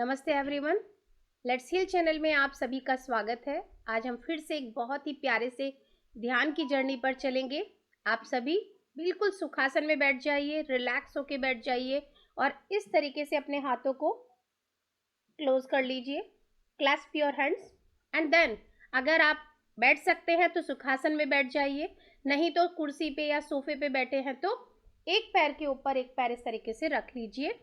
नमस्ते everyone. Let's heal channel में आप सभी का स्वागत है। आज हम फिर से एक बहुत ही प्यारे से ध्यान की जर्नी पर चलेंगे। आप सभी बिल्कुल सुखासन में बैठ जाइए, रिलैक्स होके बैठ जाइए और इस तरीके से अपने हाथों को क्लोज कर लीजिए। Clasp your hands and then अगर आप बैठ सकते हैं तो सुखासन में बैठ जाइए, नहीं तो कुर्सी पे या सोफे पे बैठे हैं तो एक पैर के ऊपर एक पैर इस तरीके से रख लीजिए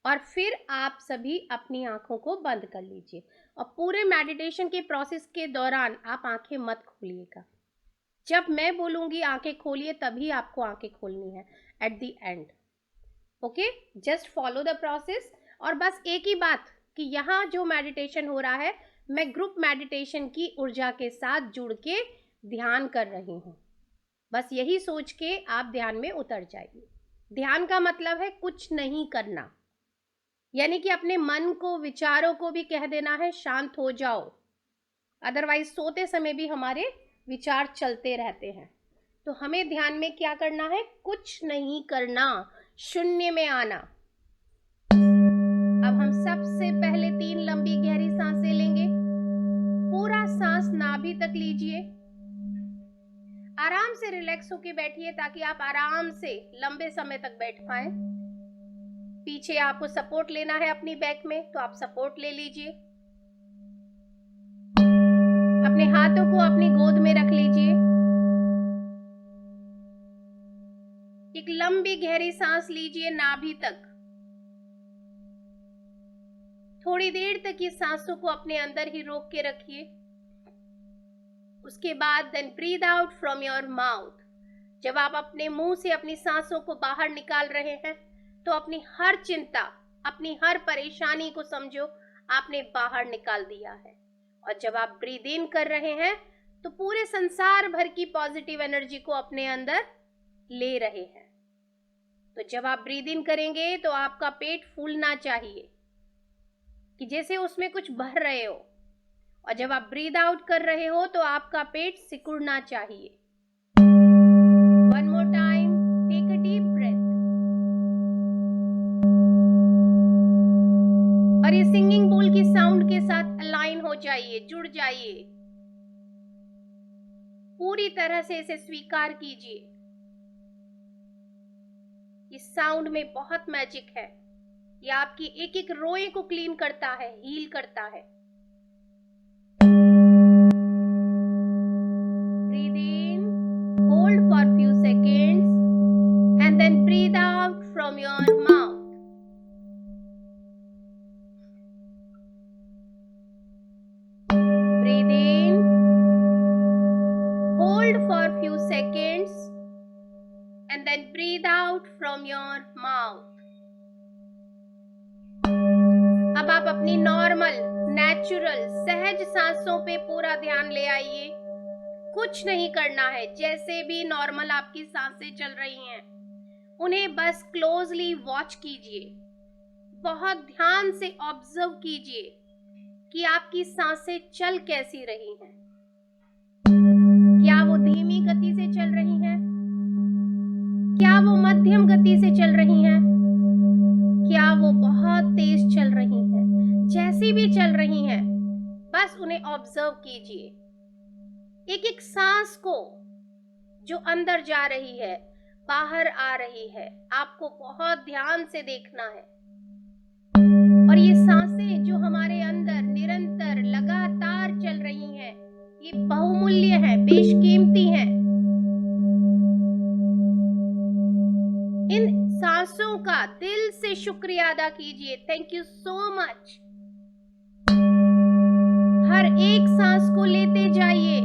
और फिर आप सभी अपनी आंखों को बंद कर लीजिए। और पूरे मेडिटेशन के प्रोसेस के दौरान आप आंखें मत खोलिएगा। जब मैं बोलूंगी आंखें खोलिए तभी आपको आंखें खोलनी है at the end. Okay, just follow the process. और बस एक ही बात कि यहाँ जो मेडिटेशन हो रहा है मैं ग्रुप मेडिटेशन की ऊर्जा के साथ जुड़ के ध्यान कर रही हूँ। बस यही सोच के आप ध्यान में उतर जाइए। ध्यान का मतलब है कुछ नहीं करना, यानी कि अपने मन को, विचारों को भी कह देना है शांत हो जाओ। अदरवाइज सोते समय भी हमारे विचार चलते रहते हैं। तो हमें ध्यान में क्या करना है? कुछ नहीं करना, शून्य में आना। अब हम सबसे पहले 3 लंबी गहरी सांसें लेंगे। पूरा सांस नाभि तक लीजिए। आराम से रिलैक्स होके बैठिए ताकि आप आराम से लंबे समय तक बैठ पाए। पीछे आपको सपोर्ट लेना है अपनी बैक में, तो आप सपोर्ट ले लीजिए। अपने हाथों को अपनी गोद में रख लीजिए। एक लंबी गहरी सांस लीजिए नाभि तक। थोड़ी देर तक ये सांसों को अपने अंदर ही रोक के रखिए। उसके बाद then breathe out from your mouth. जब आप अपने मुंह से अपनी सांसों को बाहर निकाल रहे हैं तो अपनी हर चिंता, अपनी हर परेशानी को समझो आपने बाहर निकाल दिया है। और जब आप ब्रीथ इन कर रहे हैं तो पूरे संसार भर की पॉजिटिव एनर्जी को अपने अंदर ले रहे हैं। तो जब आप ब्रीथ इन करेंगे तो आपका पेट फूलना चाहिए कि जैसे उसमें कुछ भर रहे हो, और जब आप ब्रीथ आउट कर रहे हो तो आपका पेट सिकुड़ना चाहिए। One more time, take a deep breath. और ये सिंगिंग बोल की साउंड के साथ अलाइन हो जाइए, जुड़ जाइए। पूरी तरह से इसे स्वीकार कीजिए। इस साउंड में बहुत मैजिक है। ये आपकी एक एक रोए को क्लीन करता है, हील करता है। Breathe in, hold for few seconds and then breathe out from your mouth. Breathe in, hold for few seconds and then breathe out from your mouth. अब आप अपनी नॉर्मल, नेचुरल, सहज सांसों पे पूरा ध्यान ले आइए। कुछ नहीं करना है, जैसे भी नॉर्मल आपकी सांसें चल रही हैं उन्हें बस क्लोजली वॉच कीजिए। बहुत ध्यान से ऑब्जर्व कीजिए कि आपकी सांसें चल कैसी रही हैं। क्या वो धीमी गति से चल रही हैं? क्या वो मध्यम गति से चल रही हैं? क्या वो बहुत तेज चल रही हैं? जैसी भी चल रही हैं, बस उन्हें ऑब्जर्व कीजिए। एक एक सांस को जो अंदर जा रही है, बाहर आ रही है, आपको बहुत ध्यान से देखना है। और ये सांसें जो हमारे अंदर निरंतर लगातार चल रही हैं, ये बहुमूल्य है, बेशकीमती है। इन सांसों का दिल से शुक्रिया अदा कीजिए। Thank you so much. हर एक सांस को लेते जाइए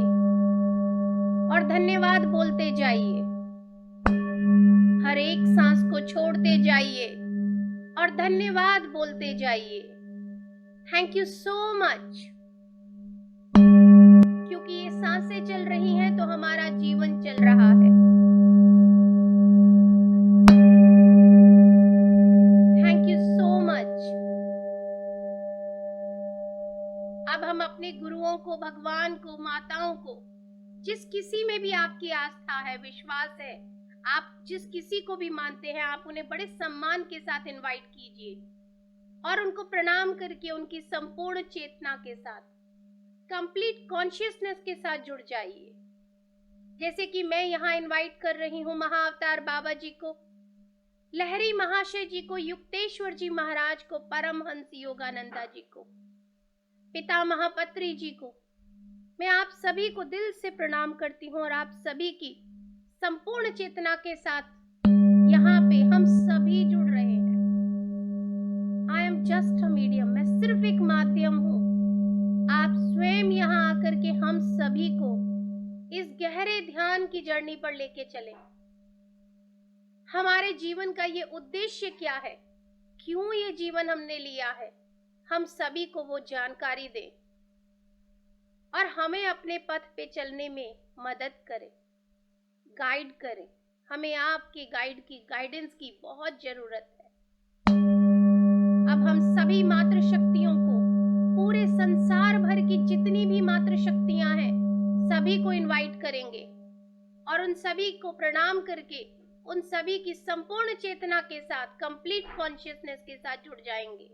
और धन्यवाद बोलते जाइए। हर एक सांस को छोड़ते जाइए और धन्यवाद बोलते जाइए। Thank you so much. क्योंकि ये सांसें चल रही हैं तो हमारा जीवन चल रहा है। Thank you so much. अब हम अपने गुरुओं को, भगवान को, माताओं को, जिस किसी में भी आपकी आस्था है, विश्वास है, आप जिस किसी को भी मानते हैं, आप उन्हें बड़े सम्मान के साथ इनवाइट कीजिए और उनको प्रणाम करके उनकी संपूर्ण चेतना के साथ, कंप्लीट कॉन्शियसनेस के साथ जुड़ जाइए। जैसे कि मैं यहाँ इनवाइट कर रही हूँ महाअवतार बाबा जी को, लहरी महाशय जी को, युक्तेश्वर जी महाराज को, परमहंस योगानंदा जी को, पिता महापत्री जी को, मैं आप सभी को दिल से प्रणाम करती हूँ और आप सभी की संपूर्ण चेतना के साथ यहाँ पे हम सभी जुड़ रहे हैं। I am just a medium, मैं सिर्फ एक माध्यम हूँ। आप स्वयं यहाँ आकर के हम सभी को इस गहरे ध्यान की जर्नी पर लेके चले। हमारे जीवन का ये उद्देश्य क्या है, क्यों ये जीवन हमने लिया है, हम सभी को वो जानकारी दें और हमें अपने पथ पे चलने में मदद करें, गाइड करें। हमें आपके गाइडेंस की बहुत जरूरत है। अब हम सभी मातृ शक्तियों को, पूरे संसार भर की जितनी भी मातृ शक्तियां हैं, सभी को इनवाइट करेंगे और उन सभी को प्रणाम करके उन सभी की संपूर्ण चेतना के साथ, कंप्लीट कॉन्शियसनेस के साथ जुड़ जाएंगे।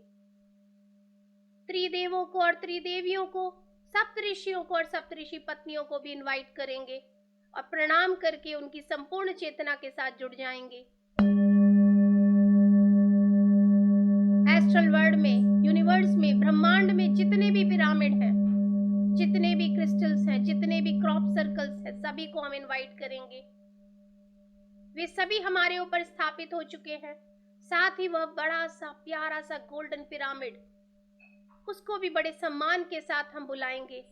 त्रिदेवों को और त्रिदेवियों को, सप्तऋषियों को और सप्तऋषि पत्नियों को भी इनवाइट करेंगे और प्रणाम करके उनकी संपूर्ण चेतना के साथ जुड़ जाएंगे। एस्ट्रल वर्ल्ड में, यूनिवर्स में, ब्रह्मांड में जितने भी पिरामिड हैं, जितने भी क्रिस्टल्स हैं, जितने भी क्रॉप सर्कल्स हैं, सभी को हम इनवाइट करेंगे। वे सभी हमारे ऊपर स्थापित हो चुके हैं। साथ ही वह बड़ा सा प्यारा सा गोल्डन पिरामिड, उसको भी बड़े सम्मान के साथ हम बुलाएंगे,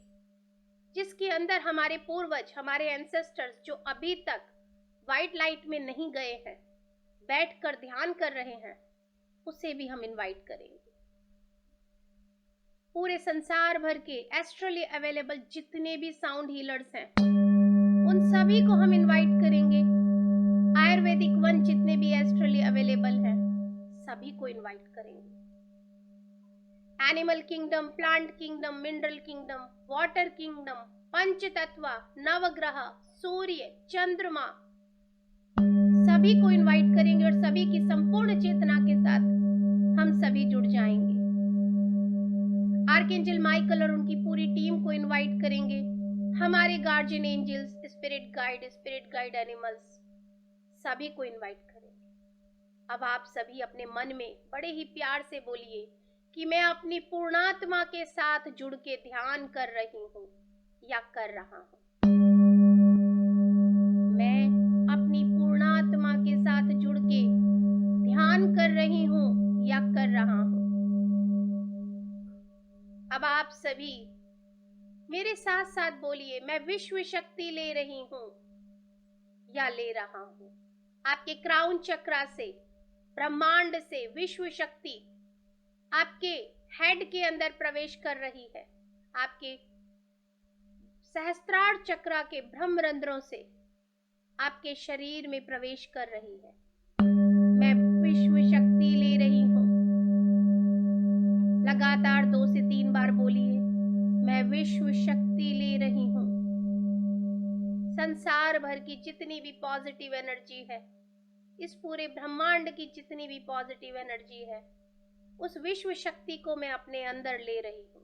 जिसके अंदर हमारे पूर्वज, हमारे एंसेस्टर्स जो अभी तक व्हाइट लाइट में नहीं गए हैं, बैठकर ध्यान कर रहे हैं, उसे भी हम इनवाइट करेंगे। पूरे संसार भर के एस्ट्रली अवेलेबल जितने भी साउंड हीलर्स हैं, उन सभी को हम इनवाइट करेंगे। आयुर्वेदिक वन जितने भी एस्ट्रली अवेलेबल हैं, सभी को इनवाइट करेंगे। Animal kingdom, plant kingdom, mineral kingdom, water kingdom, पंच तत्व, नवग्रह, सूर्य, चंद्रमा, सभी को इनवाइट करेंगे और सभी की संपूर्ण चेतना के साथ हम सभी जुड़ जाएंगे। आर्कएंजल माइकल और उनकी पूरी टीम को इनवाइट करेंगे। हमारे guardian angels, spirit guide animals, सभी को इनवाइट करेंगे। अब आप सभी अपने मन में बड़े ही प्यार से बोलिए कि मैं अपनी पूर्णात्मा के साथ जुड़ के ध्यान कर रही हूँ या कर रहा हूँ। मैं अपनी पूर्णात्मा के साथ जुड़ के ध्यान कर रही हूँ या कर रहा हूँ। अब आप सभी मेरे साथ साथ बोलिए, मैं विश्व शक्ति ले रही हूँ या ले रहा हूँ। आपके क्राउन चक्रा से, ब्रह्मांड से विश्व शक्ति आपके हेड के अंदर प्रवेश कर रही है। आपके सहस्त्रार चक्रा के ब्रह्मरंध्रों से आपके शरीर में प्रवेश कर रही है। मैं विश्व शक्ति ले रही हूँ। लगातार 2 से 3 बार बोलिए, मैं विश्व शक्ति ले रही हूँ। संसार भर की जितनी भी पॉजिटिव एनर्जी है, इस पूरे ब्रह्मांड की जितनी भी पॉजिटिव एनर्जी है, उस विश्व शक्ति को मैं अपने अंदर ले रही हूँ।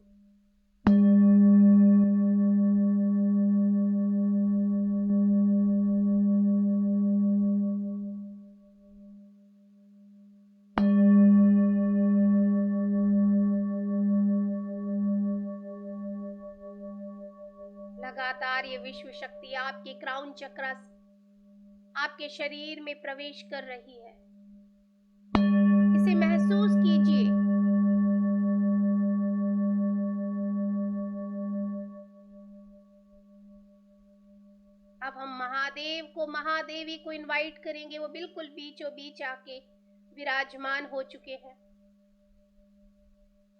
लगातार ये विश्व शक्ति आपके क्राउन चक्रा से आपके शरीर में प्रवेश कर रही है। इसे महसूस कीजिए। अब हम महादेव को, महादेवी को इनवाइट करेंगे। वो बिल्कुल बीचों बीच आके विराजमान हो चुके हैं।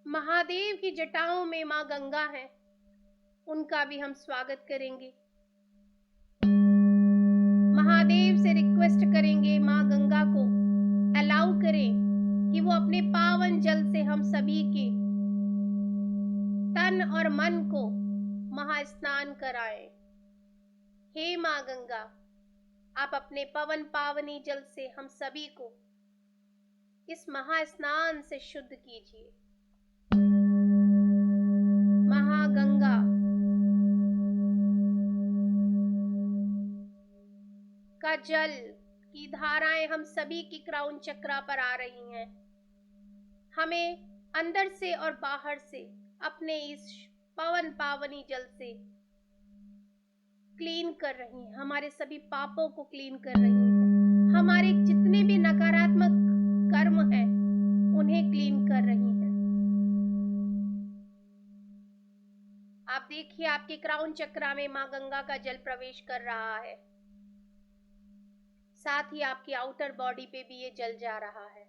महादेव की जटाओं में मां गंगा है, उनका भी हम स्वागत करेंगे। महादेव से रिक्वेस्ट करेंगे, मां गंगा को अलाउ करें कि वो अपने पावन जल से हम सभी के तन और मन को महास्नान कराएं। हे मां गंगा, आप अपने पवन पावनी जल से हम सभी को इस महास्नान से शुद्ध कीजिए। महागंगा का जल की धाराएं हम सभी की क्राउन चक्रा पर आ रही हैं, हमें अंदर से और बाहर से अपने इस पवन पावनी जल से क्लीन कर रही हैं, हमारे सभी पापों को क्लीन कर रही हैं, हमारे जितने भी नकारात्मक कर्म हैं उन्हें क्लीन कर रही हैं। आप देखिए आपके क्राउन चक्रा में मां गंगा का जल प्रवेश कर रहा है, साथ ही आपकी आउटर बॉडी पे भी ये जल जा रहा है।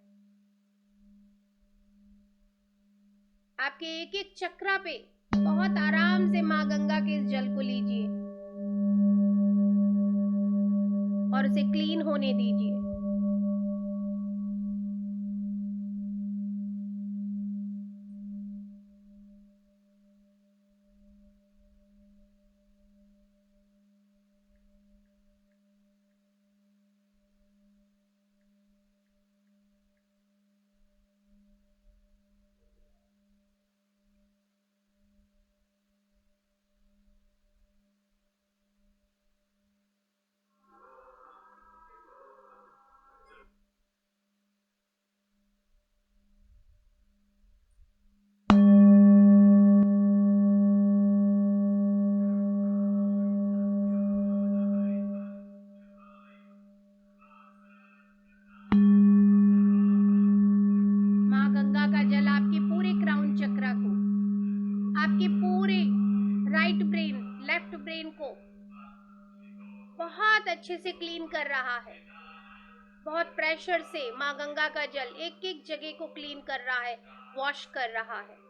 आपके एक एक चक्रा पे बहुत आराम से मां गंगा के इस जल को लीजिए और उसे क्लीन होने दीजिए। मां गंगा का जल आपके पूरे क्राउन चक्रा को, आपके पूरे राइट ब्रेन, लेफ्ट ब्रेन को बहुत अच्छे से क्लीन कर रहा है। बहुत प्रेशर से मां गंगा का जल एक एक जगह को क्लीन कर रहा है, वॉश कर रहा है।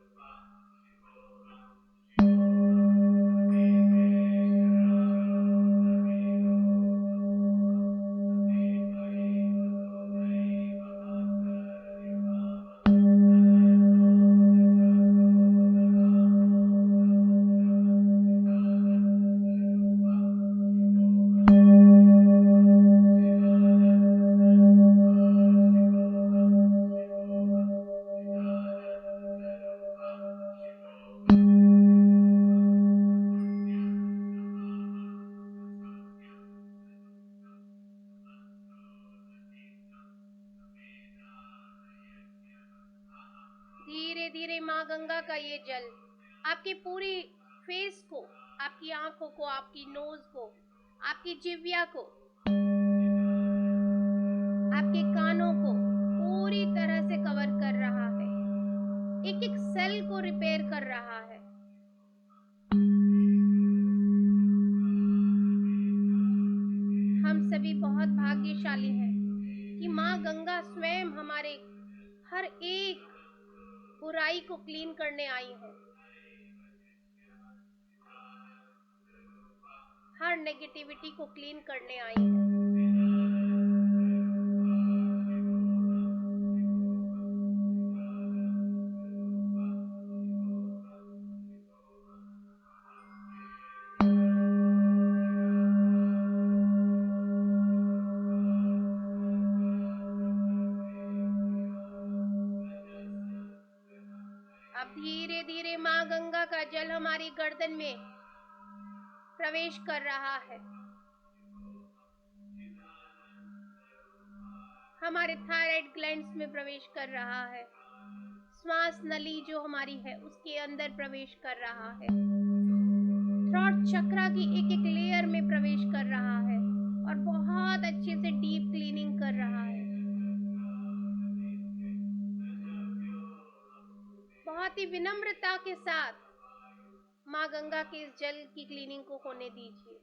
धीरे धीरे मां गंगा का ये जल आपके पूरे फेस को, आपकी आंखों को, आपकी नोज को, आपकी जिह्वा को, आपके कानों को पूरी तरह से कवर कर रहा है, एक एक सेल को रिपेयर कर रहा है। हम सभी बहुत भाग्यशाली हैं कि मां गंगा स्वयं हमारे हर एक बुराई को क्लीन करने आई है, हर नेगेटिविटी को क्लीन करने आई है। अब धीरे धीरे मां गंगा का जल हमारी गर्दन में प्रवेश कर रहा है, हमारे थायराइड ग्लैंड्स में प्रवेश कर रहा है, श्वास नली जो हमारी है उसके अंदर प्रवेश कर रहा है, थ्रोट चक्रा की एक एक लेयर में प्रवेश कर रहा है और बहुत अच्छे से डीप क्लीनिंग कर रहा है। बहुत ही विनम्रता के साथ मां गंगा के इस जल की क्लीनिंग को होने दीजिए।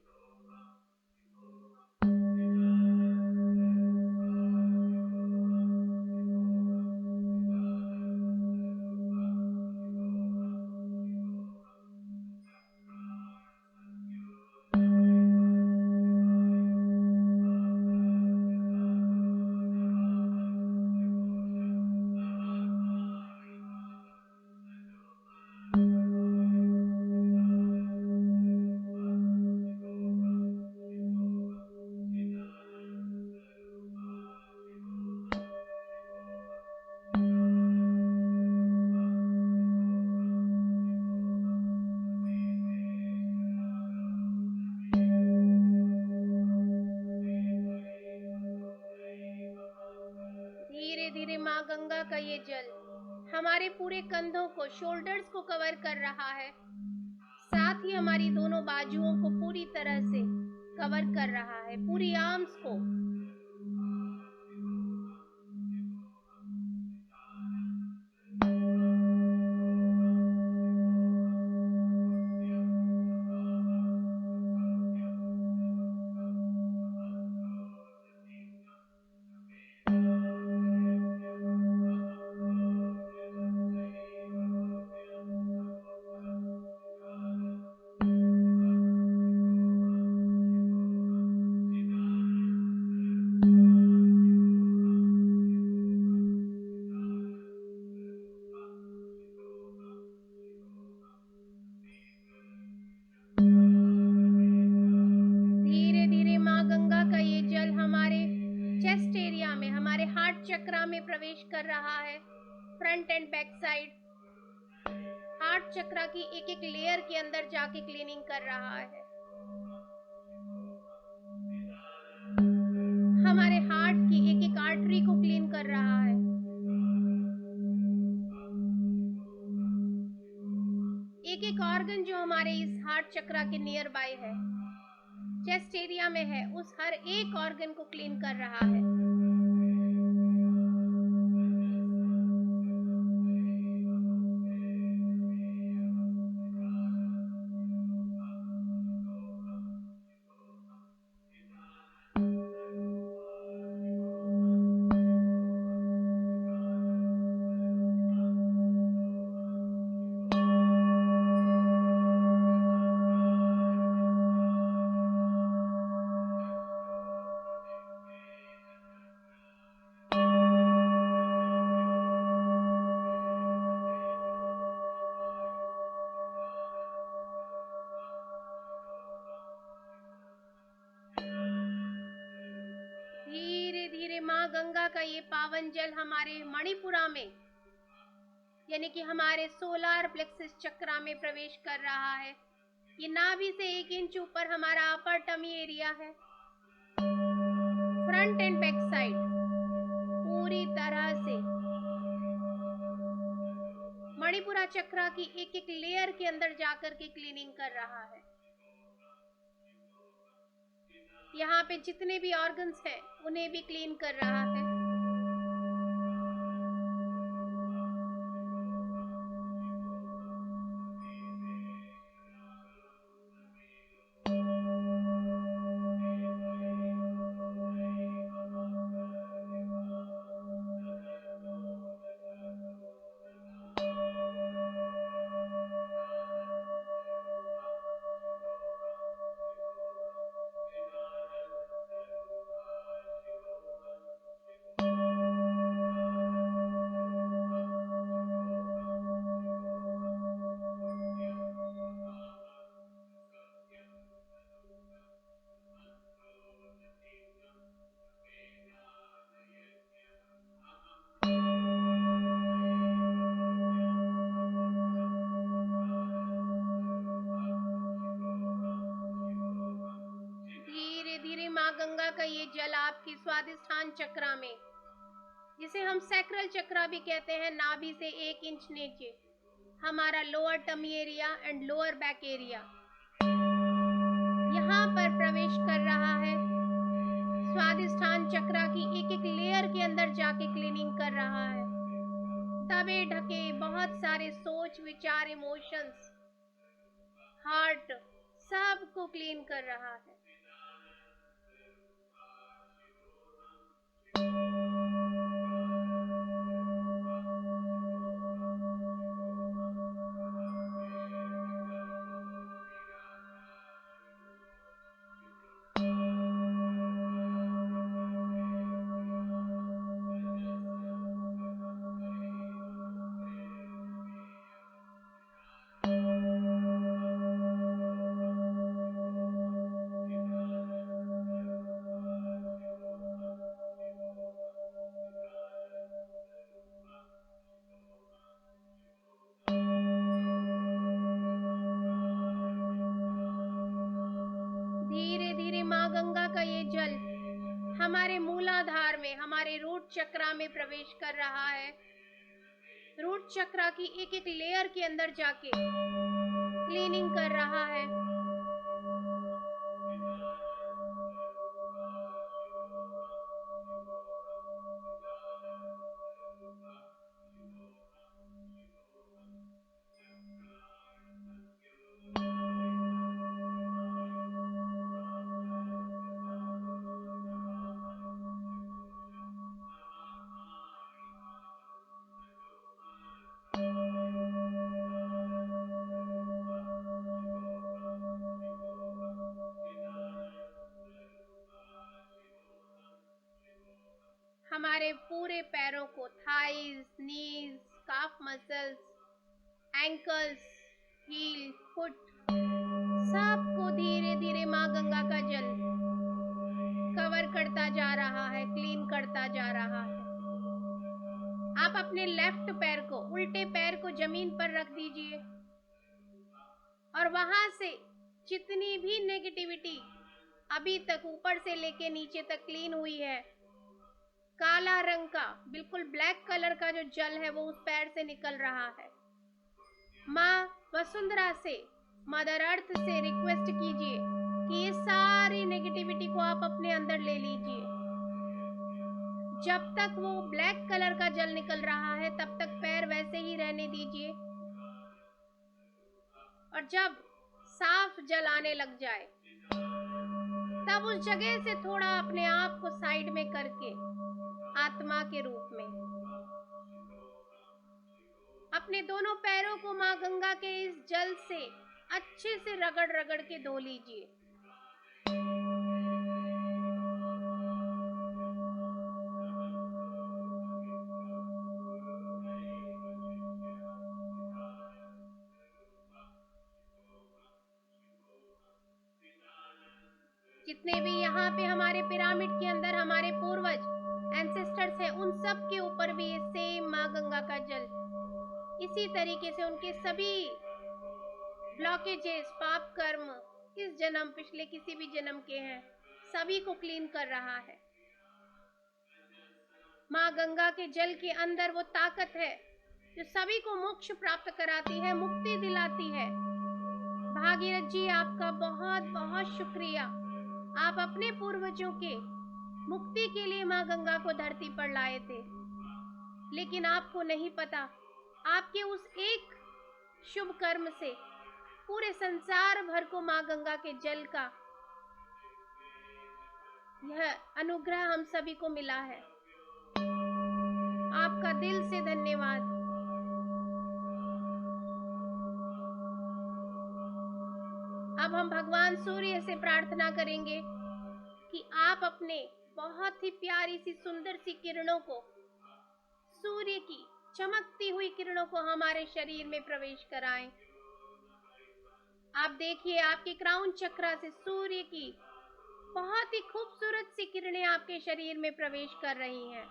धीरे माँ गंगा का ये जल हमारे पूरे कंधों को, शोल्डर्स को कवर कर रहा है, साथ ही हमारी दोनों बाजुओं को पूरी तरह से कवर कर रहा है, पूरी आर्म्स को। धीरे धीरे माँ गंगा का ये जल हमारे चेस्ट एरिया में, हमारे हार्ट चक्रा में प्रवेश कर रहा है। Front and back side heart chakra की एक एक लेयर के अंदर जाके क्लीनिंग कर रहा है। हमारे हार्ट की एक एक आर्टरी को क्लीन कर रहा है। एक एक ऑर्गन जो हमारे इस हार्ट चक्रा के नियर बाय है, चेस्ट एरिया में है, उस हर एक ऑर्गन को क्लीन कर रहा है। धीरे धीरे माँ गंगा का ये पावन जल हमारे मणिपुरा में, यानी कि हमारे सोलार प्लेक्सस चक्रा में प्रवेश कर रहा है। ये नाभि से 1 इंच ऊपर हमारा अपर टमी एरिया है। फ्रंट एंड बैक साइड पूरी तरह से मणिपुरा चक्रा की एक एक लेयर के अंदर जाकर के क्लीनिंग कर रहा है। यहाँ पे जितने भी ऑर्गन्स हैं उन्हें भी क्लीन कर रहा है। धीरे धीरे माँ गंगा का ये जल आपकी स्वादिष्ठान चक्रा में, जिसे हम सैक्रल चक्रा भी कहते हैं, नाभि से 1 इंच नीचे हमारा lower tummy area and lower back area, यहाँ पर प्रवेश कर रहा है। स्वादिष्ठान चक्रा की एक एक लेयर के अंदर जाके क्लीनिंग कर रहा है। दबे ढके बहुत सारे सोच, विचार, इमोशंस, हार्ट, सबको क्लीन कर रहा है। हमारे मूलाधार में, हमारे रूट चक्रा में प्रवेश कर रहा है। रूट चक्रा की एक एक लेयर के अंदर जाके क्लीनिंग कर रहा है। हमारे पूरे पैरों को, thighs, knees, calf muscles, ankles, heel, foot, सबको धीरे धीरे माँ गंगा का जल कवर करता जा रहा है, क्लीन करता जा रहा है। आप अपने लेफ्ट पैर को, उल्टे पैर को जमीन पर रख दीजिए और वहां से जितनी भी नेगेटिविटी अभी तक ऊपर से लेके नीचे तक क्लीन हुई है, काला रंग का, बिल्कुल ब्लैक कलर का जो जल है वो उस पैर से निकल रहा है। माँ वसुंधरा से, मदर अर्थ से रिक्वेस्ट कीजिए कि ये सारी नेगेटिविटी को आप अपने अंदर ले लीजिए। जब तक वो ब्लैक कलर का जल निकल रहा है तब तक पैर वैसे ही रहने दीजिए, और जब साफ जल आने लग जाए तब उस जगह से थोड़ा अपने आप को साइड में करके आत्मा के रूप में अपने दोनों पैरों को माँ गंगा के इस जल से अच्छे से रगड़ रगड़ के धो लीजिए। जितने भी यहाँ पे हमारे पिरामिड के अंदर हमारे पूर्वज, एंसेस्टर्स हैं, उन सब के ऊपर भी ये सेम माँ गंगा का जल इसी तरीके से उनके सभी ब्लॉकेजेस, पाप कर्म, इस जन्म, पिछले किसी भी जन्म के हैं, सभी को क्लीन कर रहा है। माँ गंगा के जल के अंदर वो ताकत है जो सभी को मोक्ष प्राप्त कराती है, मुक्ति दिलाती है। भागीरथ जी, आपका बहुत बहुत शुक्रिया। आप अपने पूर्वजों के मुक्ति के लिए माँ गंगा को धरती पर लाए थे, लेकिन आपको नहीं पता, आपके उस एक शुभ कर्म से पूरे संसार भर को माँ गंगा के जल का यह अनुग्रह हम सभी को मिला है। आपका दिल से धन्यवाद। अब हम भगवान सूर्य से प्रार्थना करेंगे कि आप अपने बहुत ही प्यारी सी, सुंदर सी किरणों को, सूर्य की चमकती हुई किरणों को हमारे शरीर में प्रवेश कराएं। आप देखिए, आपके क्राउन चक्रा से सूर्य की बहुत ही खूबसूरत सी किरणें आपके शरीर में प्रवेश कर रही हैं।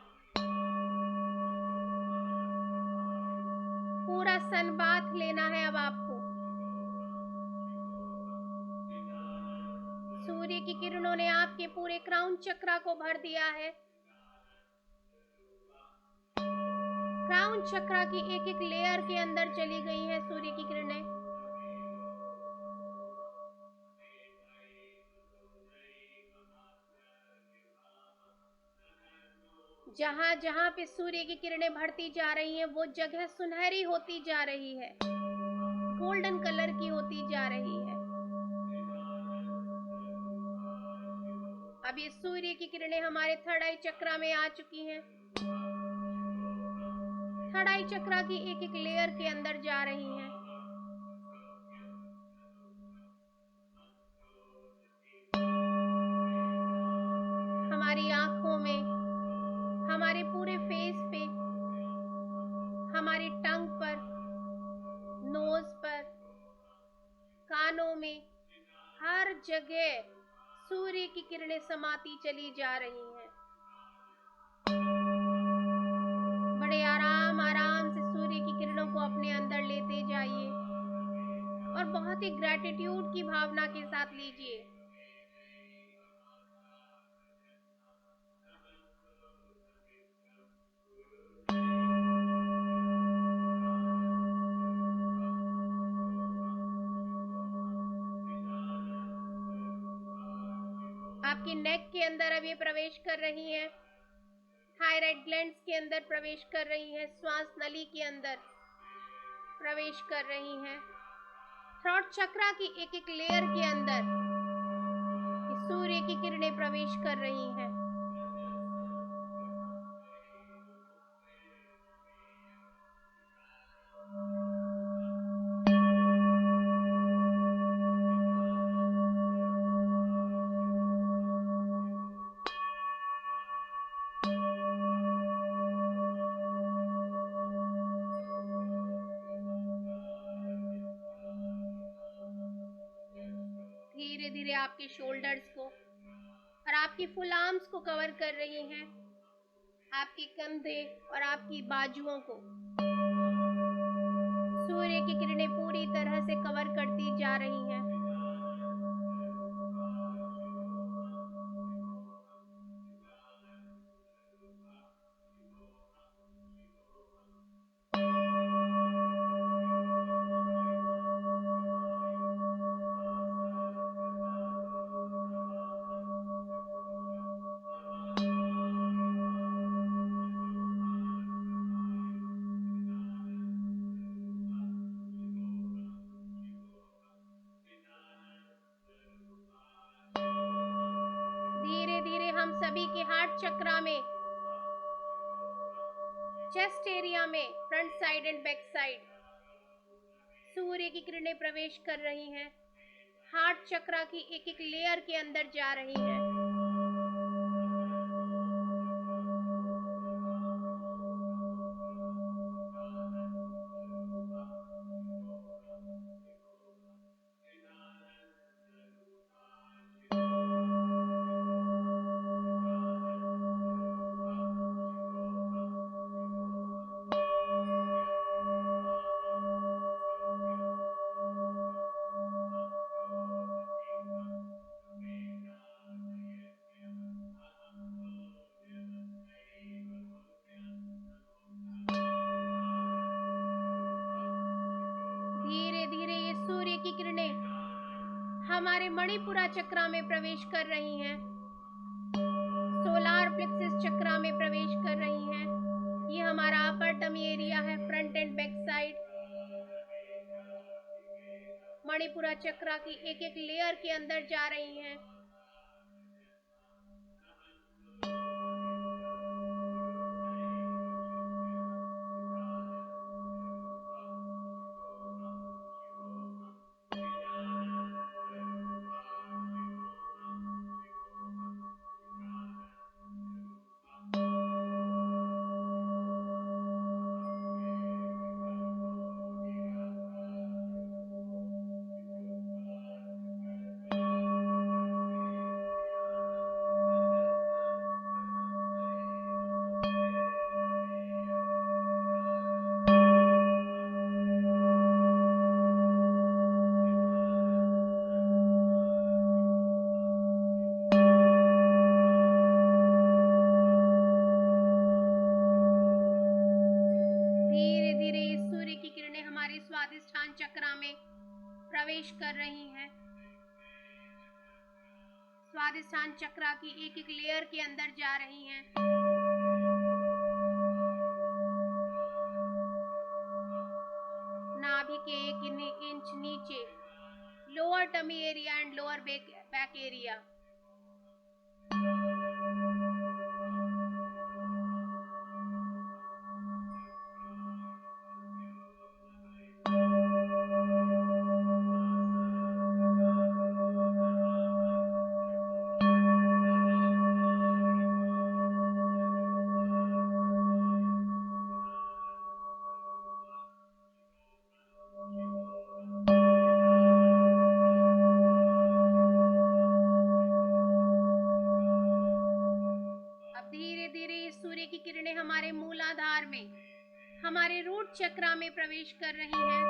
पूरा सन बाथ लेना है अब आपको। सूर्य की किरणों ने आपके पूरे क्राउन चक्रा को भर दिया है। क्राउन चक्रा की एक एक लेयर के अंदर चली गई हैं सूर्य की किरणें। जहां जहां पे सूर्य की किरणें बढ़ती जा रही हैं, वो जगह सुनहरी होती जा रही है, गोल्डन कलर की होती जा रही है। अब ये सूर्य की किरणें हमारे थर्ड आई चक्रा में आ चुकी हैं। थर्ड आई चक्रा की एक एक लेयर के अंदर जा रही हैं। हमारी आंखों में, हमारे पूरे फेस पे, हमारी टंग पर, नोज पर, कानों में, हर जगह सूर्य की किरणें समाती चली जा रही हैं। बड़े आराम आराम से सूर्य की किरणों को अपने अंदर लेते जाइए और बहुत ही ग्रैटिट्यूड की भावना के साथ लीजिए। आपकी नेक के अंदर अब ये प्रवेश कर रही हैं। थायराइड ग्लैंड्स के अंदर प्रवेश कर रही हैं। श्वास नली के अंदर प्रवेश कर रही हैं। थ्रोट चक्रा की एक एक लेयर के अंदर सूर्य की किरणें प्रवेश कर रही हैं। धीरे धीरे आपके शोल्डर्स को और आपकी फुल आर्म्स को कवर कर रही हैं। आपके कंधे और आपकी बाजुओं को सूर्य की किरणें पूरी तरह से कवर करती जा रही हैं। धीरे धीरे हम सभी के हार्ट चक्रा में, चेस्ट एरिया में, front side and back side सूर्य की किरणें प्रवेश कर रही हैं। हार्ट चक्रा की एक एक लेयर के अंदर जा रही हैं। धीरे धीरे ये सूर्य की किरणें हमारे मणिपुरा चक्रा में प्रवेश कर रही हैं। सोलार प्लेक्सस चक्रा में प्रवेश कर रही हैं। ये हमारा अपर टमी एरिया है, front and back side. Manipura chakra की एक एक लेयर के अंदर जा रही हैं। धीरे धीरे ये सूर्य की किरणें हमारे स्वादिष्ठान चक्रा में प्रवेश कर रही हैं। स्वादिष्ठान चक्रा की एक एक लेयर के अंदर जा रही हैं। नाभि के 1 इंच नीचे lower tummy area and lower back area. धीरे धीरे ये सूर्य की किरणें हमारे मूलाधार में, हमारे रूट चक्रा में प्रवेश कर रही हैं।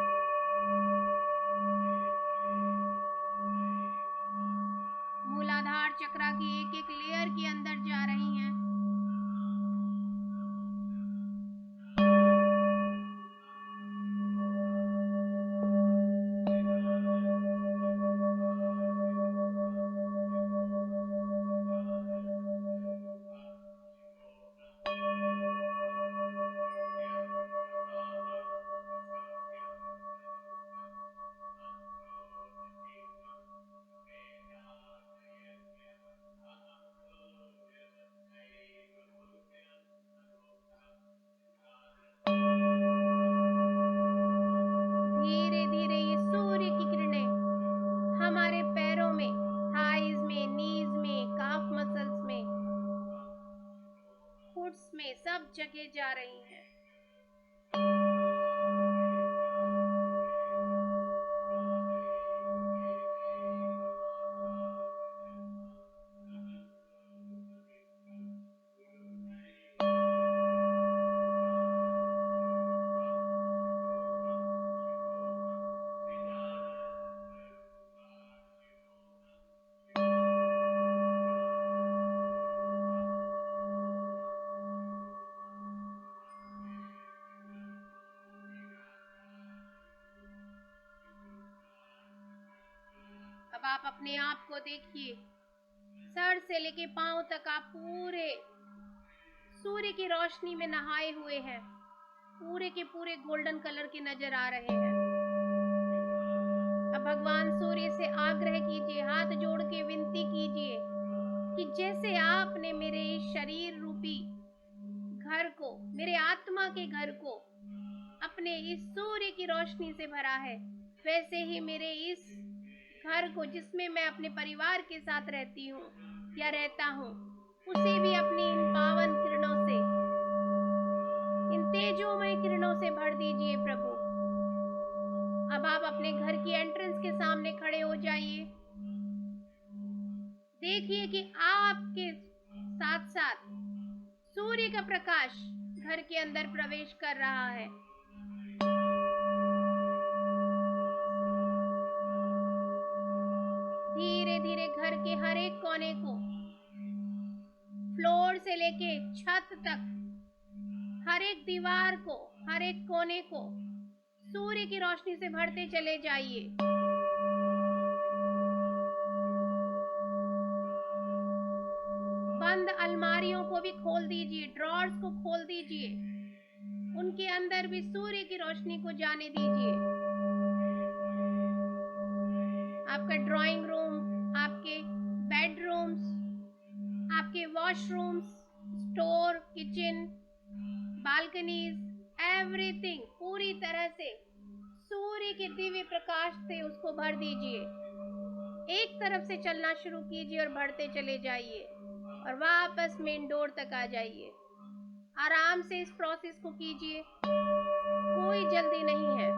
मूलाधार चक्रा की एक एक लेयर के अंदर जा रही हैं। जगह सब जगह जा रही हैं। अब आप अपने आप को देखिए, सर से लेके पांव तक आप पूरे सूर्य की रोशनी में नहाए हुए हैं। पूरे के पूरे गोल्डन कलर के नजर आ रहे हैं। अब भगवान सूर्य से आग्रह कीजिए, हाथ जोड़ के विनती कीजिए कि जैसे आपने मेरे इस शरीर रूपी घर को, मेरे आत्मा के घर को अपने इस सूर्य की रोशनी से भरा है, वैसे ही मेरे इस घर को, जिसमें मैं अपने परिवार के साथ रहती हूँ या रहता हूँ, उसे भी अपनी इन पावन किरणों से, इन तेजोमय किरणों से भर दीजिए प्रभु। अब आप अपने घर की एंट्रेंस के सामने खड़े हो जाइए। देखिए कि आपके साथ साथ सूर्य का प्रकाश घर के अंदर प्रवेश कर रहा है। धीरे धीरे घर के हर एक कोने को, फ्लोर से लेके छत तक, हर एक दीवार को, हर एक कोने को सूर्य की रोशनी से भरते चले जाइए। बंद अलमारियों को भी खोल दीजिए, ड्रॉर्स को खोल दीजिए, उनके अंदर भी सूर्य की रोशनी को जाने दीजिए। आपका ड्राइंग रूम, आपके बेडरूम्स, आपके washrooms, store, kitchen, balconies, everything पूरी तरह से सूर्य के दिव्य प्रकाश से उसको भर दीजिए। एक तरफ से चलना शुरू कीजिए और बढ़ते चले जाइए और वापस मेन डोर तक आ जाइए। आराम से इस प्रोसेस को कीजिए, कोई जल्दी नहीं है।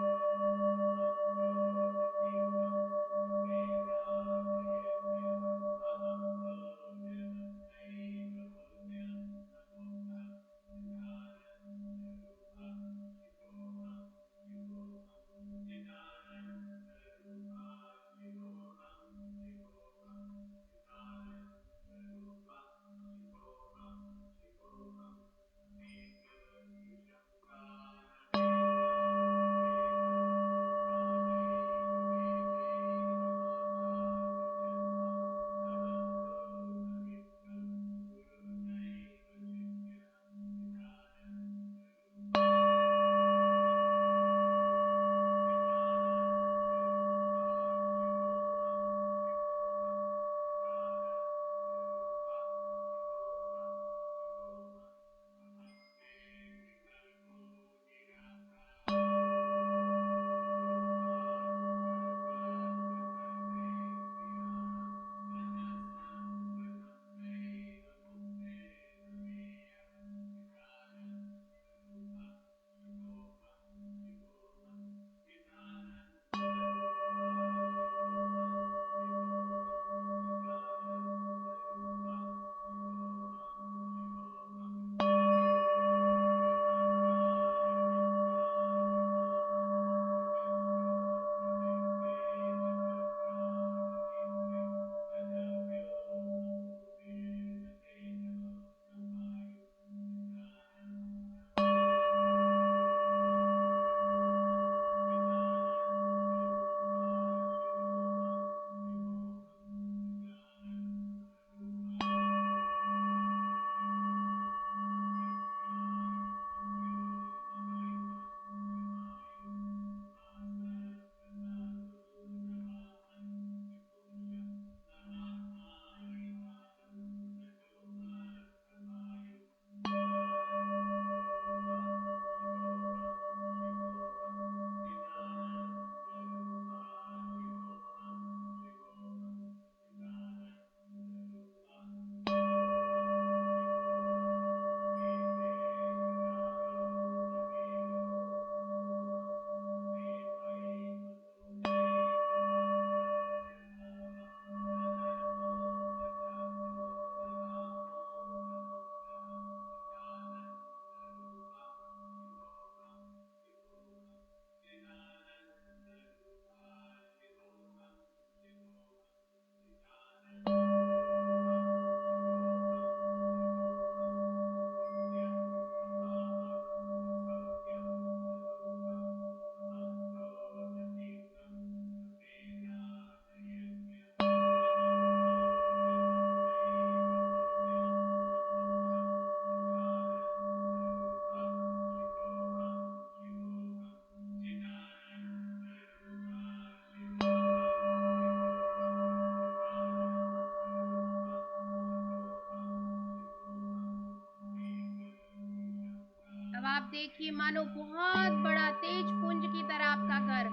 आप देखिए मानो बहुत बड़ा तेज पुंज की तरह आपका घर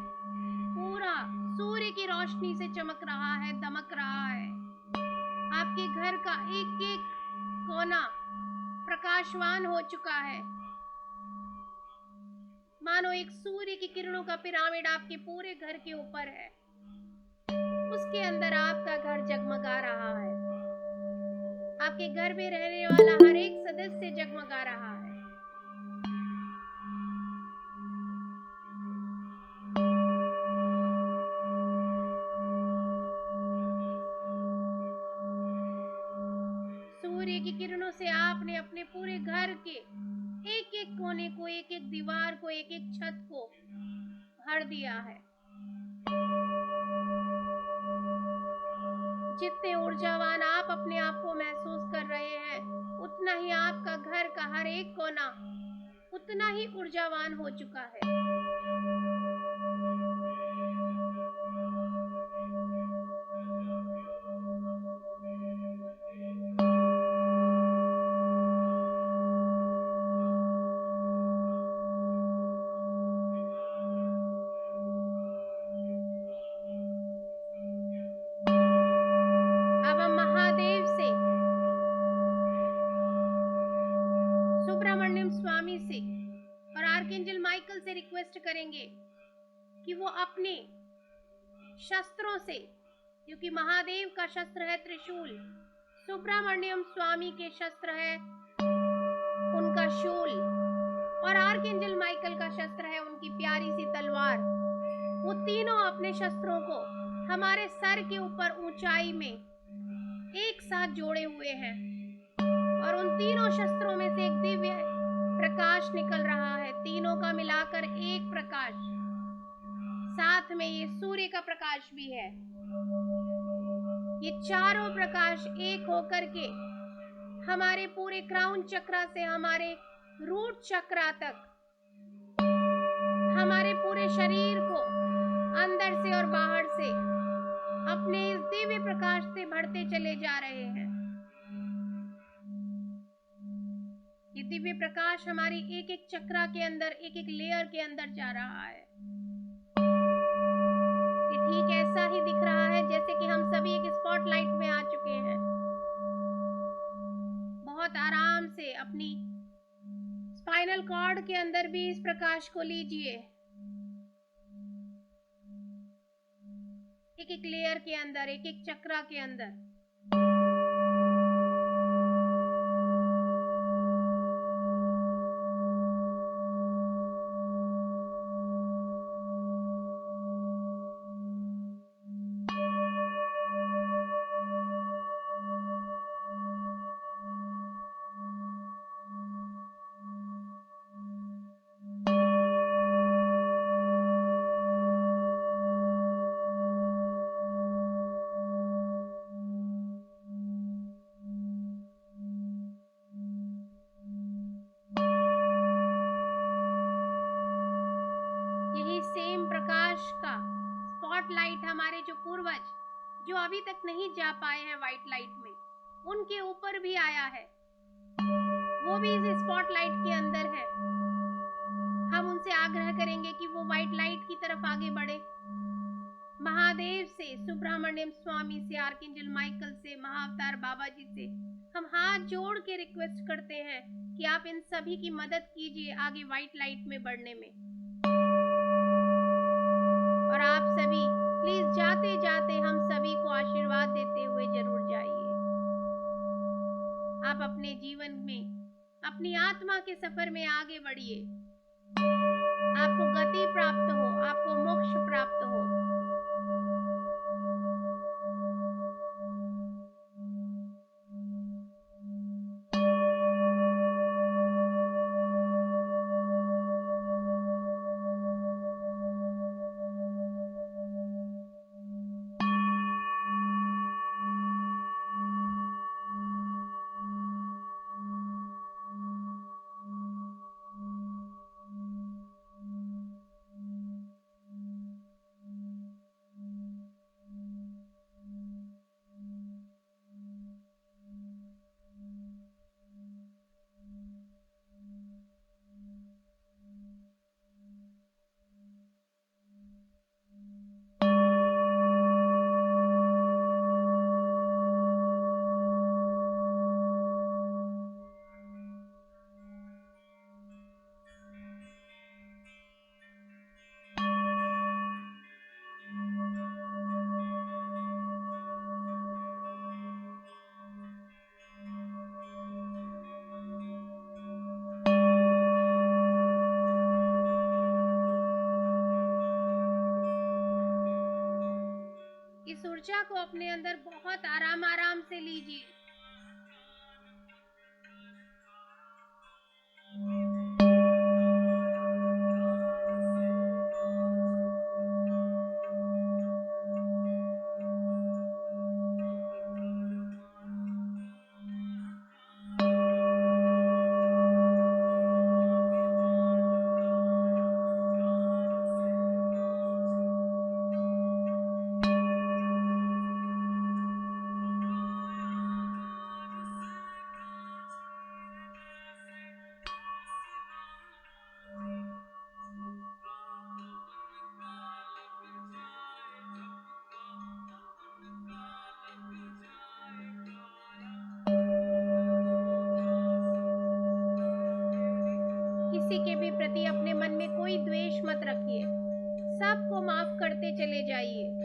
पूरा सूर्य की रोशनी से चमक रहा है, दमक रहा है। आपके घर का एक एक कोना प्रकाशवान हो चुका है, मानो एक सूर्य की किरणों का पिरामिड आपके पूरे घर के ऊपर है। उसके अंदर आपका घर जगमगा रहा है। आपके घर में रहने वाला हर एक सदस्य जगमगा रहा है। सूर्य की किरणों से आपने अपने पूरे घर के एक एक कोने को, एक एक दीवार को, एक एक छत को भर दिया है। जितने ऊर्जावान आप अपने आप को महसूस कर रहे हैं, उतना ही आपका घर का हर एक कोना उतना ही ऊर्जावान हो चुका है। अब हम महादेव से, सुब्रमण्यम स्वामी से और आर्कएंजल माइकल से रिक्वेस्ट करेंगे कि वो अपने शस्त्रों से, क्योंकि महादेव का शस्त्र है त्रिशूल, सुब्रमण्यम स्वामी के शस्त्र है उनका शूल, और आर्कएंजल माइकल का शस्त्र है उनकी प्यारी सी तलवार। वो तीनों अपने शस्त्रों को हमारे सर के ऊपर ऊंचाई में एक साथ जोड़े हुए हैं, और उन तीनों शस्त्रों में से एक दिव्य प्रकाश निकल रहा है। तीनों का मिलाकर एक प्रकाश, साथ में ये सूर्य का प्रकाश भी है। ये चारों प्रकाश एक होकर के हमारे पूरे क्राउन चक्रा से हमारे रूट चक्रा तक हमारे पूरे शरीर को अंदर से और बाहर से अपने इस दिव्य प्रकाश से भरते चले जा रहे हैं। ये दिव्य प्रकाश हमारी एक एक चक्रा के अंदर, एक एक लेयर के अंदर जा रहा है। ये ठीक ऐसा ही दिख रहा है जैसे कि हम सभी एक स्पॉटलाइट में आ चुके हैं। बहुत आराम से अपनी स्पाइनल कॉर्ड के अंदर भी इस प्रकाश को लीजिए, एक एक लेयर के अंदर, एक एक चक्रा के अंदर। यही सेम प्रकाश का स्पॉटलाइट हमारे जो पूर्वज, जो अभी तक नहीं जा पाए हैं व्हाइट लाइट में, उनके ऊपर भी आया है। वो भी इस स्पॉटलाइट के अंदर है। हम उनसे आग्रह करेंगे कि वो व्हाइट लाइट की तरफ आगे बढ़े। महादेव से, सुब्रमण्यम स्वामी से, आर्कएंजल माइकल से, महाअवतार बाबा जी से हम हाथ जोड़ के रिक्वेस्ट करते हैं कि आप इन सभी की मदद कीजिए आगे व्हाइट लाइट में बढ़ने में। और आप सभी प्लीज जाते जाते हम सभी को आशीर्वाद देते हुए जरूर जाइए। आप अपने जीवन में, अपनी आत्मा के सफर में आगे बढ़िए। आपको गति प्राप्त हो, आपको मोक्ष प्राप्त हो। इस ऊर्जा को अपने अंदर बहुत आराम आराम से लीजिए। किसी के भी प्रति अपने मन में कोई द्वेष मत रखिए, सबको माफ करते चले जाइए।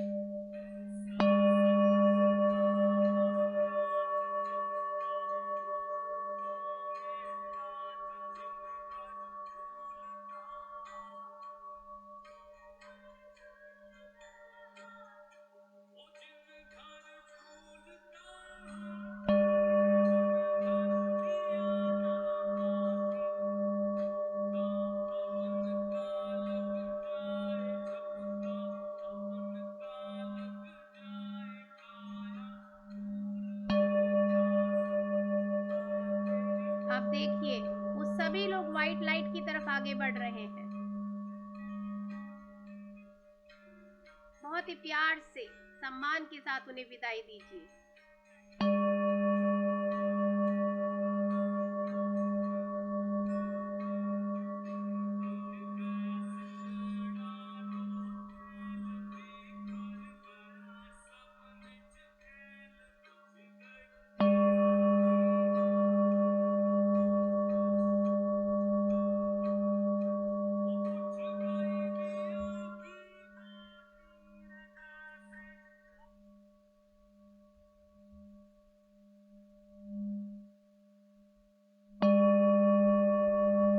आप देखिए वो सभी लोग व्हाइट लाइट की तरफ आगे बढ़ रहे हैं। बहुत ही प्यार से सम्मान के साथ उन्हें विदाई दीजिए।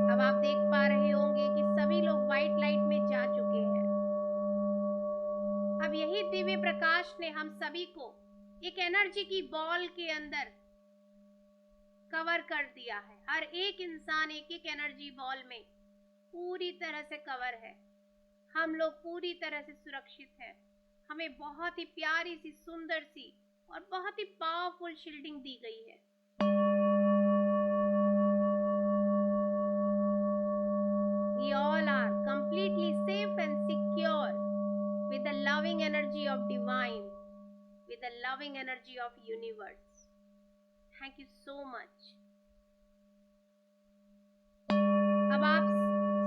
अब आप देख पा रहे होंगे कि सभी लोग व्हाइट लाइट में जा चुके हैं। अब यही दिव्य प्रकाश ने हम सभी को एक एनर्जी की बॉल के अंदर कवर कर दिया है। हर एक इंसान एक एक एनर्जी बॉल में पूरी तरह से कवर है। हम लोग पूरी तरह से सुरक्षित हैं। हमें बहुत ही प्यारी सी, सुंदर सी और बहुत ही पावरफुल शील्डिंग दी गई है। We all are completely safe and secure with the loving energy of divine, with the loving energy of universe. Thank you so much. अब आप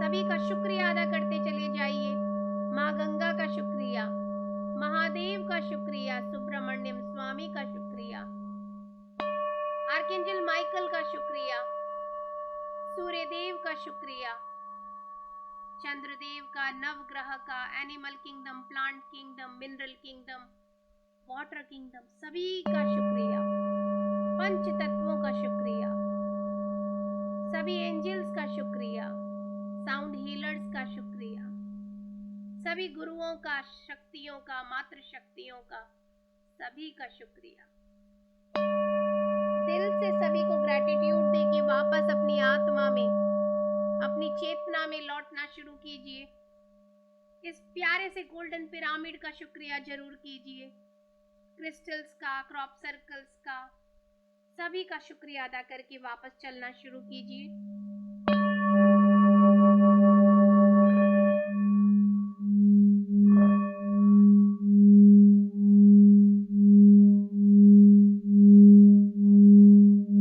सभी का शुक्रिया अदा करते चले जाइए। माँ गंगा का शुक्रिया, महादेव का शुक्रिया, सुब्रमण्यम स्वामी का शुक्रिया, आर्कएंजल माइकल का शुक्रिया, सूर्यदेव का शुक्रिया, चंद्रदेव का, नवग्रह का, animal kingdom, plant kingdom, mineral kingdom, water kingdom, सभी का शुक्रिया, पंच तत्वों का शुक्रिया, सभी एंजल्स का शुक्रिया, साउंड हीलर्स का शुक्रिया, सभी गुरुओं का, शक्तियों का, मातृ शक्तियों का, सभी का शुक्रिया। दिल से सभी को ग्रैटिट्यूड दे के वापस अपनी आत्मा में, अपनी चेतना में लौटना शुरू कीजिए। इस प्यारे से गोल्डन पिरामिड का शुक्रिया जरूर कीजिए। क्रिस्टल्स का, क्रॉप सर्कल्स का, सभी का शुक्रिया अदा करके वापस चलना शुरू कीजिए।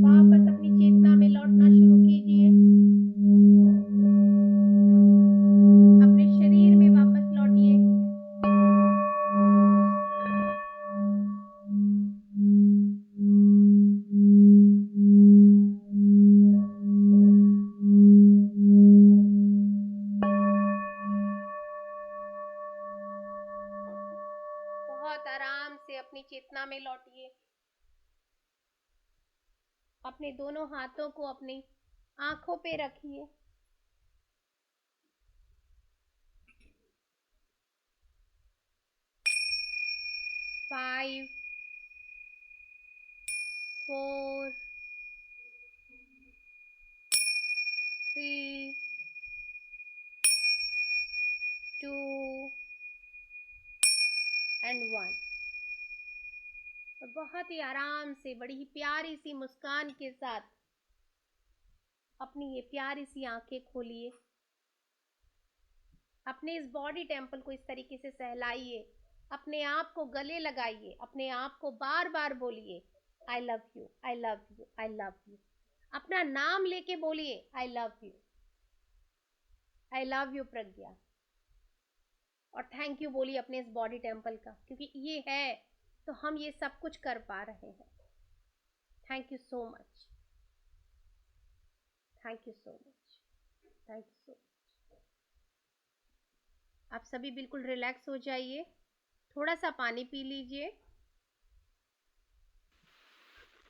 वापस अपनी चेतना में लौटना शुरू कीजिए। अपने शरीर में वापस लौटिए। बहुत आराम से अपनी चेतना में लौटिए। अपने दोनों हाथों को अपनी आंखों पे रखिए। 5 4 3 2 एंड 1। और बहुत ही आराम से बड़ी ही प्यारी सी मुस्कान के साथ अपनी ये प्यारी सी आंखें खोलिए। अपने इस बॉडी टेम्पल को इस तरीके से सहलाइए, अपने आप को गले लगाइए, अपने आप को बार बार बोलिए I love you, I love you, I love you. अपना नाम लेके बोलिए I love you, I love you Pragya. और थैंक यू बोलिए अपने इस बॉडी टेम्पल का, क्योंकि ये है तो हम ये सब कुछ कर पा रहे हैं। Thank you so much, thank you so much, thank you so much. आप सभी बिल्कुल रिलैक्स हो जाइए, थोड़ा सा पानी पी लीजिए।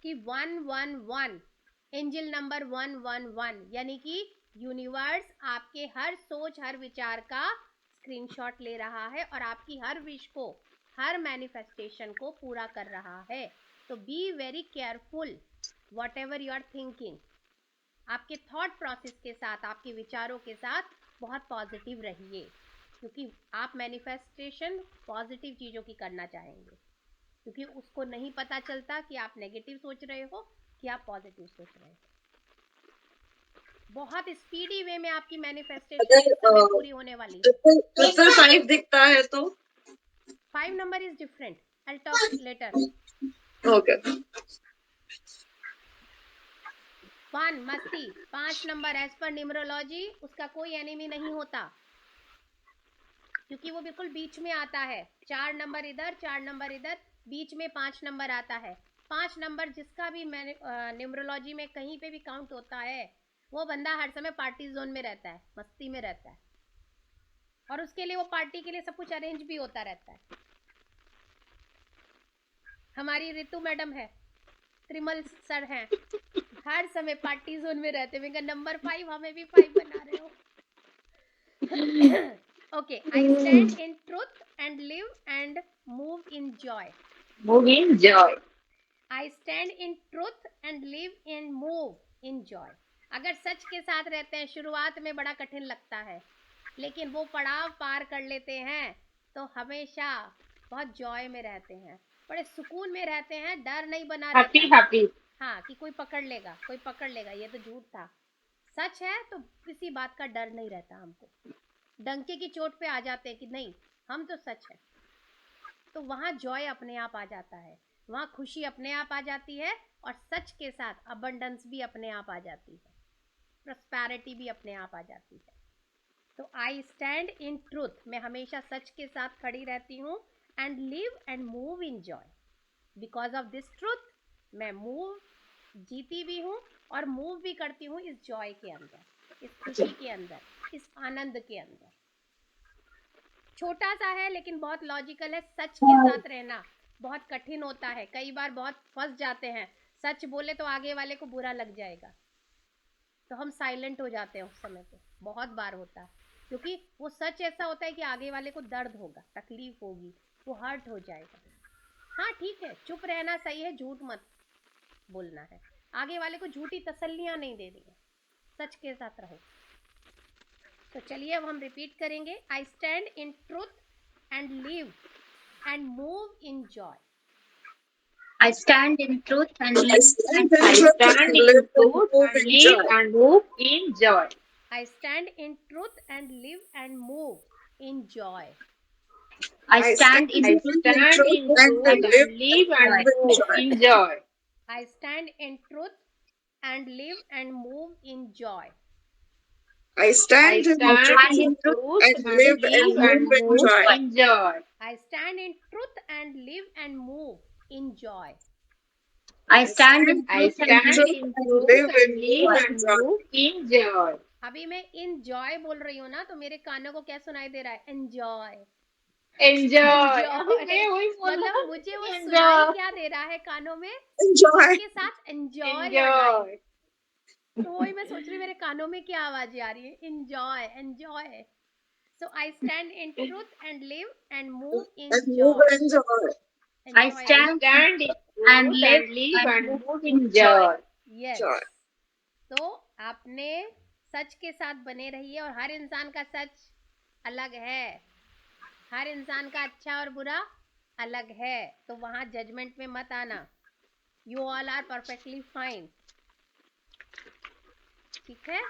कि 111 एंजल नंबर 111 यानी कि यूनिवर्स आपके हर सोच हर विचार का स्क्रीनशॉट ले रहा है और आपकी हर विश को, हर मैनिफेस्टेशन को पूरा कर रहा है। तो be very careful whatever you are thinking. आपके थॉट प्रोसेस के साथ, आपके विचारों के साथ बहुत पॉजिटिव रहिए, क्योंकि आप मैनिफेस्टेशन पॉजिटिव चीज़ों की करना चाहेंगे, क्योंकि उसको नहीं पता चलता कि आप नेगेटिव सोच रहे हो कि आप पॉजिटिव सोच रहे हो। बहुत स्पीडी वे में आपकी मैनिफेस्टेशन इस समय पूरी होने वाली है। ट्रिपल 5 दिखता है तो 5 number is different, I talk later. Okay. 1 मस्ती, 5 नंबर एज पर न्यूमरोलॉजी उसका कोई एनिमी नहीं होता, क्योंकि वो बिल्कुल बीच में आता है। 4 नंबर इधर, 4 नंबर इधर, बीच में 5 नंबर आता है। 5 नंबर जिसका भी न्यूमरोलॉजी में कहीं पे भी काउंट होता है, वो बंदा हर समय पार्टी जोन में रहता है, मस्ती में रहता है, और उसके लिए वो पार्टी के लिए सब कुछ अरेंज भी होता रहता है। हमारी रितु मैडम है, त्रिमल सर हैं, हर समय पार्टी जोन में रहते हैं। नंबर 5 हमें भी 5 बना रहे हो। Okay, I stand in truth and live and move in joy. Move in joy. I stand in truth and live and move in joy. अगर सच के साथ रहते हैं, शुरुआत में बड़ा कठिन लगता है, लेकिन वो पड़ाव पार कर लेते हैं तो हमेशा बहुत जॉय में रहते हैं, बड़े सुकून में रहते हैं, डर नहीं बना रहता। हैप्पी। हाँ, कि कोई पकड़ लेगा, कोई पकड़ लेगा, ये तो झूठ था। सच है तो किसी बात का डर नहीं रहता हमको, डंके की चोट पे आ जाते हैं कि नहीं हम तो सच है। तो वहाँ जॉय अपने आप आ जाता है, वहाँ खुशी अपने आप आ जाती है, और सच के साथ अबंडेंस भी अपने आप आ जाती है, प्रॉस्पेरिटी भी अपने आप आ जाती है। तो आई स्टैंड इन ट्रूथ, मैं हमेशा सच के साथ खड़ी रहती हूँ, and live and move in joy. Because of this truth मैं मूव जीती भी हूँ और मूव भी करती हूँ इस जॉय के अंदर, इस खुशी के अंदर, इस आनंद के अंदर। छोटा सा है लेकिन बहुत लॉजिकल है। सच के साथ रहना बहुत कठिन होता है, कई बार बहुत फंस जाते हैं। सच बोले तो आगे वाले को बुरा लग जाएगा, तो हम साइलेंट हो जाते हैं उस समय पे, बहुत बार होता है, क्योंकि वो सच ऐसा होता है कि आगे वाले को दर्द होगा, तकलीफ होगी, वो हर्ट हो जाएगा। हाँ ठीक है, चुप रहना सही है, झूठ मत बोलना है, आगे वाले को झूठी तसल्लियां नहीं देनी है, सच के साथ रहो। तो चलिए अब हम रिपीट करेंगे। I stand in truth and live and move in joy. I stand in truth and live and I stand in truth and live and move in joy. I stand in truth and live and move in joy. I stand in truth and live and move in joy. I stand in truth and live and move in joy. I stand in truth and live and move in joy. I stand in truth and live and move in joy. I stand in truth and live and move in joy. अभी मैं enjoy बोल रही हूँ ना, तो मेरे कानों को क्या सुनाई दे रहा है? enjoy. Enjoy. मतलब मुझे वो सुनाई क्या दे रहा है कानों में? उसके साथ enjoy your life. तो वही मैं सोच रही मेरे कानों में क्या आवाजें आ रही है? enjoy, enjoy. So I stand in truth and live and move in joy. I stand in and live and move in joy. Yes. तो आपने सच के साथ बने रहिए, और हर इंसान का सच अलग है, हर इंसान का अच्छा और बुरा अलग है, तो वहां जजमेंट में मत आना। You all are perfectly fine, ठीक है।